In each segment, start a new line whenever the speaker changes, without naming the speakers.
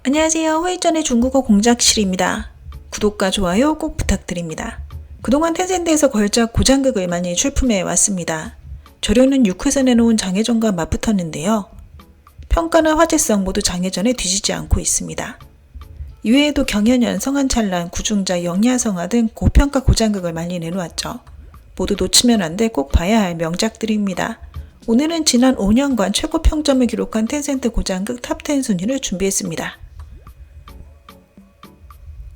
안녕하세요. 회전의 중국어 공작실입니다. 구독과 좋아요 꼭 부탁드립니다. 그동안 텐센트에서 걸작 고장극을 많이 출품해 왔습니다. 저료는 6회서 내놓은 장혜전과 맞붙었는데요. 평가나 화제성 모두 장혜전에 뒤지지 않고 있습니다. 이외에도 경연연, 성한찬란, 구중자, 영야성화 등 고평가 고장극을 많이 내놓았죠. 모두 놓치면 안 돼 꼭 봐야 할 명작들입니다. 오늘은 지난 5년간 최고 평점을 기록한 텐센트 고장극 탑10 순위를 준비했습니다.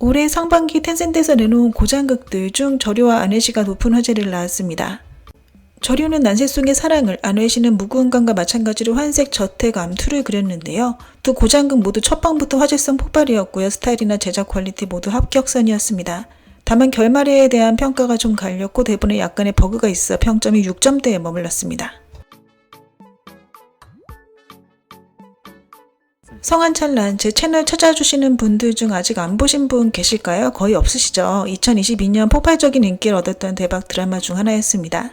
올해 상반기 텐센트에서 내놓은 고장극들 중 저료와 안회시가 높은 화제를 낳았습니다. 저료는 난세 속의 사랑을, 안회시는 무구은감과 마찬가지로 환색 저택암투를 그렸는데요. 두 고장극 모두 첫방부터 화제성 폭발이었고요. 스타일이나 제작 퀄리티 모두 합격선이었습니다. 다만 결말에 대한 평가가 좀 갈렸고 대본에 약간의 버그가 있어 평점이 6점대에 머물렀습니다. 성한찬란, 제 채널 찾아주시는 분들 중 아직 안 보신 분 계실까요? 거의 없으시죠? 2022년 폭발적인 인기를 얻었던 대박 드라마 중 하나였습니다.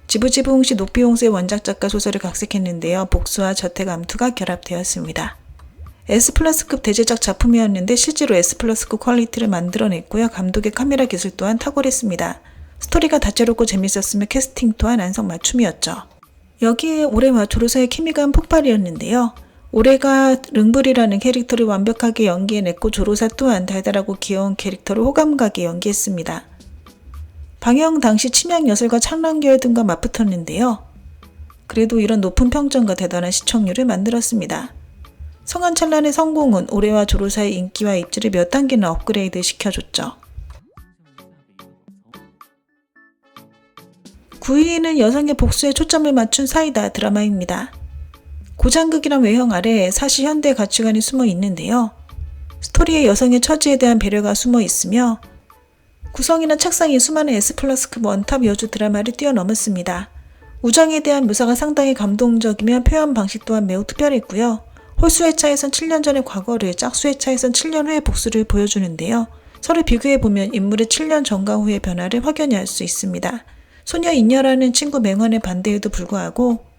지부지부홍씨 녹비홍수의 원작 작가 소설을 각색했는데요. 복수와 저택암투가 결합되었습니다. S+급 대제작 작품이었는데 실제로 S+급 퀄리티를 만들어냈고요. 감독의 카메라 기술 또한 탁월했습니다. 스토리가 다채롭고 재밌었으며 캐스팅 또한 안성맞춤이었죠. 여기에 올해와 조로사의 케미감 폭발이었는데요. 올해가 릉불이라는 캐릭터를 완벽하게 연기해냈고 조로사 또한 달달하고 귀여운 캐릭터를 호감가게 연기했습니다. 방영 당시 침향여설과 창란계열 등과 맞붙었는데요. 그래도 이런 높은 평점과 대단한 시청률을 만들었습니다. 성한찬란의 성공은 올해와 조로사의 인기와 입지를 몇 단계나 업그레이드 시켜줬죠. 9위는 여성의 복수에 초점을 맞춘 사이다 드라마입니다. 고장극이란 외형 아래에 사실 현대 가치관이 숨어 있는데요. 스토리에 여성의 처지에 대한 배려가 숨어 있으며 구성이나 착상이 수많은 S+급 원탑 여주 드라마를 뛰어넘었습니다. 우정에 대한 묘사가 상당히 감동적이며 표현 방식 또한 매우 특별했고요. 홀수회차에선 7년 전의 과거를, 짝수회차에선 7년 후의 복수를 보여주는데요. 서로 비교해보면 인물의 7년 전과 후의 변화를 확연히 알 수 있습니다. 소녀 인여라는 친구 맹원의 반대에도 불구하고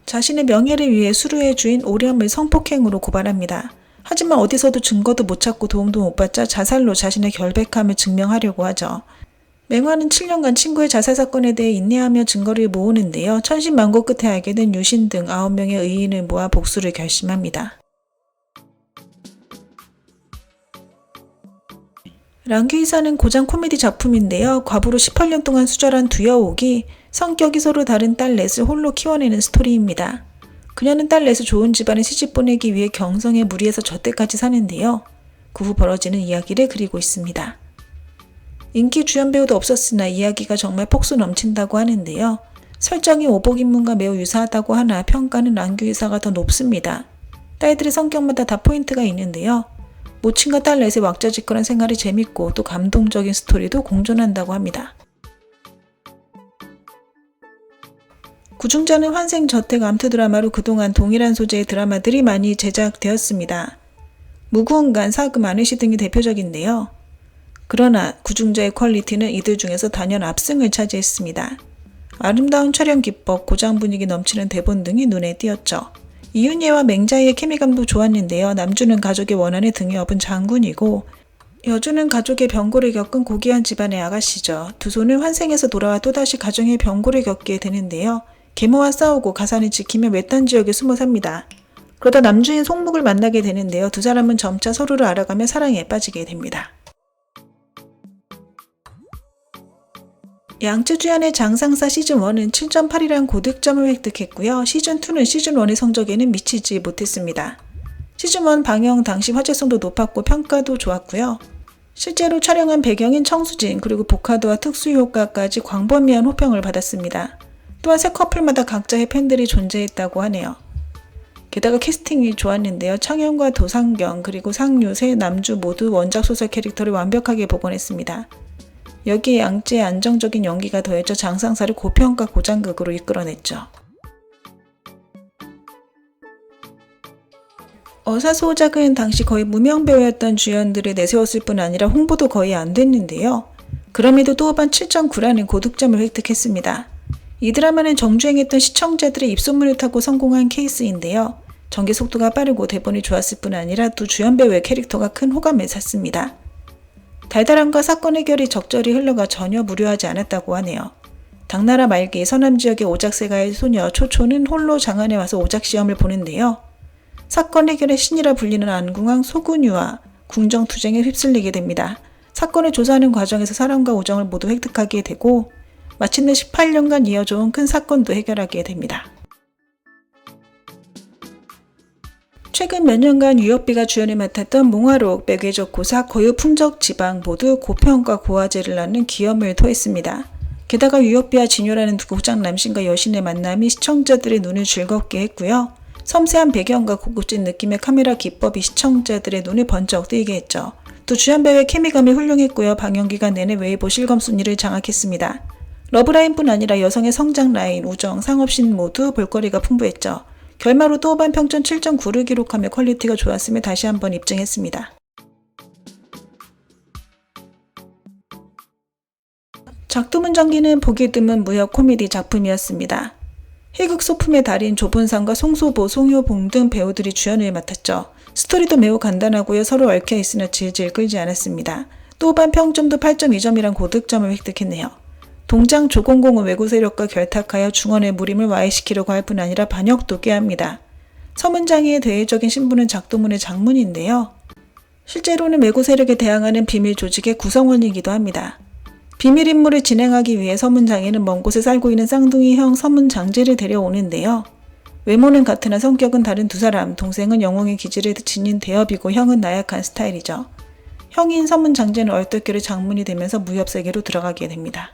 자신의 명예를 위해 수루의 주인 오렴을 성폭행으로 고발합니다. 하지만 어디서도 증거도 못 찾고 도움도 못 받자 자살로 자신의 결백함을 증명하려고 하죠. 맹화는 7년간 친구의 자살 사건에 대해 인내하며 증거를 모으는데요. 천신만고 끝에 알게 된 유신 등 9명의 의인을 모아 복수를 결심합니다. 랑귀이사는 고장 코미디 작품인데요. 과부로 18년 동안 수절한 두여옥이 성격이 서로 다른 딸 넷을 홀로 키워내는 스토리입니다. 그녀는 딸 넷을 좋은 집안에 시집 보내기 위해 경성의 무리에서 저때까지 사는데요. 그 후 벌어지는 이야기를 그리고 있습니다. 인기 주연 배우도 없었으나 이야기가 정말 폭소 넘친다고 하는데요. 설정이 오복인문과 매우 유사하다고 하나 평가는 랑귀이사가 더 높습니다. 딸들의 성격마다 다 포인트가 있는데요. 모친과 딸 넷의 왁자지껄한 생활이 재밌고 또 감동적인 스토리도 공존한다고 합니다. 구중자는 환생 저택 암투 드라마로 그동안 동일한 소재의 드라마들이 많이 제작되었습니다. 무구은간, 사금, 안회시 등이 대표적인데요. 그러나 구중자의 퀄리티는 이들 중에서 단연 압승을 차지했습니다. 아름다운 촬영 기법, 고장 분위기 넘치는 대본 등이 눈에 띄었죠. 이윤예와 맹자이의 케미감도 좋았는데요. 남주는 가족의 원한에 등에 업은 장군이고 여주는 가족의 병고를 겪은 고귀한 집안의 아가씨죠. 두 손은 환생에서 돌아와 또다시 가정의 병고를 겪게 되는데요. 계모와 싸우고 가산을 지키며 외딴 지역에 숨어 삽니다. 그러다 남주인 송묵을 만나게 되는데요. 두 사람은 점차 서로를 알아가며 사랑에 빠지게 됩니다. 양쯔주연의 장상사 시즌1은 7.8이란 고득점을 획득했고요. 시즌2는 시즌1의 성적에는 미치지 못했습니다. 시즌1 방영 당시 화제성도 높았고 평가도 좋았고요. 실제로 촬영한 배경인 청수진 그리고 복화도와 특수효과까지 광범위한 호평을 받았습니다. 또한 새 커플마다 각자의 팬들이 존재했다고 하네요. 게다가 캐스팅이 좋았는데요. 창현과 도상경 그리고 상류 세 남주 모두 원작 소설 캐릭터를 완벽하게 복원했습니다. 여기에 양쯔의 안정적인 연기가 더해져 장상사를 고평가 고장극으로 이끌어냈죠. 어사소작은 당시 거의 무명배우였던 주연들을 내세웠을 뿐 아니라 홍보도 거의 안 됐는데요. 그럼에도 또반 7.9라는 고득점을 획득했습니다. 이 드라마는 정주행했던 시청자들의 입소문을 타고 성공한 케이스인데요. 전개 속도가 빠르고 대본이 좋았을 뿐 아니라 두 주연 배우의 캐릭터가 큰 호감을 샀습니다. 달달함과 사건 해결이 적절히 흘러가 전혀 무료하지 않았다고 하네요. 당나라 말기 서남 지역의 오작세가의 소녀 초초는 홀로 장안에 와서 오작시험을 보는데요. 사건 해결의 신이라 불리는 안궁왕 소군유와 궁정투쟁에 휩쓸리게 됩니다. 사건을 조사하는 과정에서 사랑과 우정을 모두 획득하게 되고 마침내 18년간 이어져온 큰 사건도 해결하게 됩니다. 최근 몇 년간 유혁비가 주연을 맡았던 몽화록, 매괴적 고사, 거유풍적 지방 모두 고평가 고화제를 낳는 기염을 토했습니다. 게다가 유혁비와 진효라는 두 고장 남신과 여신의 만남이 시청자들의 눈을 즐겁게 했고요. 섬세한 배경과 고급진 느낌의 카메라 기법이 시청자들의 눈을 번쩍 뜨이게 했죠. 두 주연 배우의 케미감이 훌륭했고요. 방영기간 내내 웨이보 실검 순위를 장악했습니다. 러브라인뿐 아니라 여성의 성장 라인, 우정, 상업씬 모두 볼거리가 풍부했죠. 결말 후 또반 평점 7.9를 기록하며 퀄리티가 좋았음을 다시 한번 입증했습니다. 작두문 전기는 보기 드문 무협 코미디 작품이었습니다. 희극 소품의 달인 조본상과 송소보, 송효봉 등 배우들이 주연을 맡았죠. 스토리도 매우 간단하고요. 서로 얽혀있으나 질질 끌지 않았습니다. 또반 평점도 8.2점이란 고득점을 획득했네요. 동장 조공공은 외구 세력과 결탁하여 중원의 무림을 와해시키려고 할 뿐 아니라 반역도 꾀합니다. 서문장이의 대외적인 신분은 작두문의 장문인데요. 실제로는 외구 세력에 대항하는 비밀 조직의 구성원이기도 합니다. 비밀 임무를 진행하기 위해 서문장이는 먼 곳에 살고 있는 쌍둥이 형 서문장제를 데려오는데요. 외모는 같으나 성격은 다른 두 사람, 동생은 영웅의 기질을 지닌 대업이고 형은 나약한 스타일이죠. 형인 서문장제는 얼떨결에 장문이 되면서 무협세계로 들어가게 됩니다.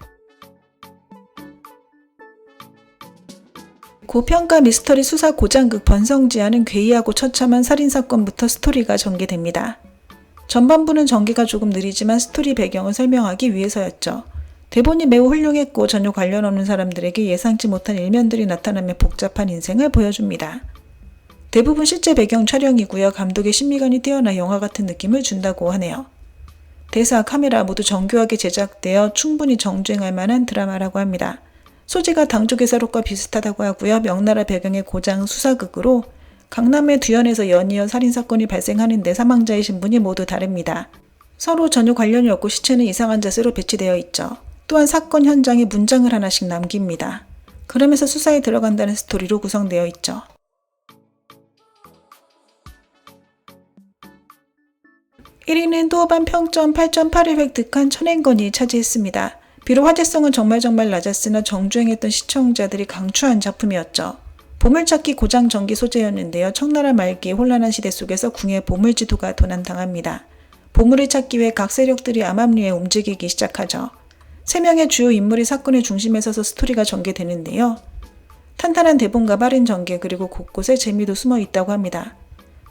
고평가 미스터리 수사 고장극 번성지하는 괴이하고 처참한 살인사건부터 스토리가 전개됩니다. 전반부는 전개가 조금 느리지만 스토리 배경을 설명하기 위해서였죠. 대본이 매우 훌륭했고 전혀 관련 없는 사람들에게 예상치 못한 일면들이 나타나며 복잡한 인생을 보여줍니다. 대부분 실제 배경 촬영이고요. 감독의 신미관이 뛰어나 영화 같은 느낌을 준다고 하네요. 대사, 카메라 모두 정교하게 제작되어 충분히 정주행할 만한 드라마라고 합니다. 소재가 당조개사록과 비슷하다고 하고요. 명나라 배경의 고장 수사극으로 강남의 두연에서 연이어 살인사건이 발생하는데 사망자의 신분이 모두 다릅니다. 서로 전혀 관련이 없고 시체는 이상한 자세로 배치되어 있죠. 또한 사건 현장에 문장을 하나씩 남깁니다. 그러면서 수사에 들어간다는 스토리로 구성되어 있죠. (1위는) 또반 평점 8.8을 획득한 천행건이 차지했습니다. 비록 화제성은 정말 낮았으나 정주행했던 시청자들이 강추한 작품이었죠. 보물찾기 고장 전기 소재였는데요. 청나라 말기 혼란한 시대 속에서 궁의 보물지도가 도난당합니다. 보물을 찾기 위해 각 세력들이 암암리에 움직이기 시작하죠. 3명의 주요 인물이 사건의 중심에 서서 스토리가 전개되는데요. 탄탄한 대본과 빠른 전개 그리고 곳곳에 재미도 숨어 있다고 합니다.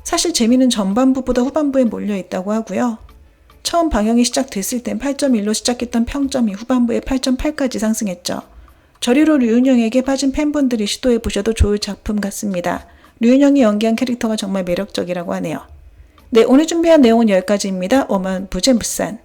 사실 재미는 전반부보다 후반부에 몰려 있다고 하고요. 처음 방영이 시작됐을 땐 8.1로 시작했던 평점이 후반부에 8.8까지 상승했죠. 저리로 류은영에게 빠진 팬분들이 시도해보셔도 좋을 작품 같습니다. 류은영이 연기한 캐릭터가 정말 매력적이라고 하네요. 네, 오늘 준비한 내용은 여기까지입니다. 오만 부젠부산.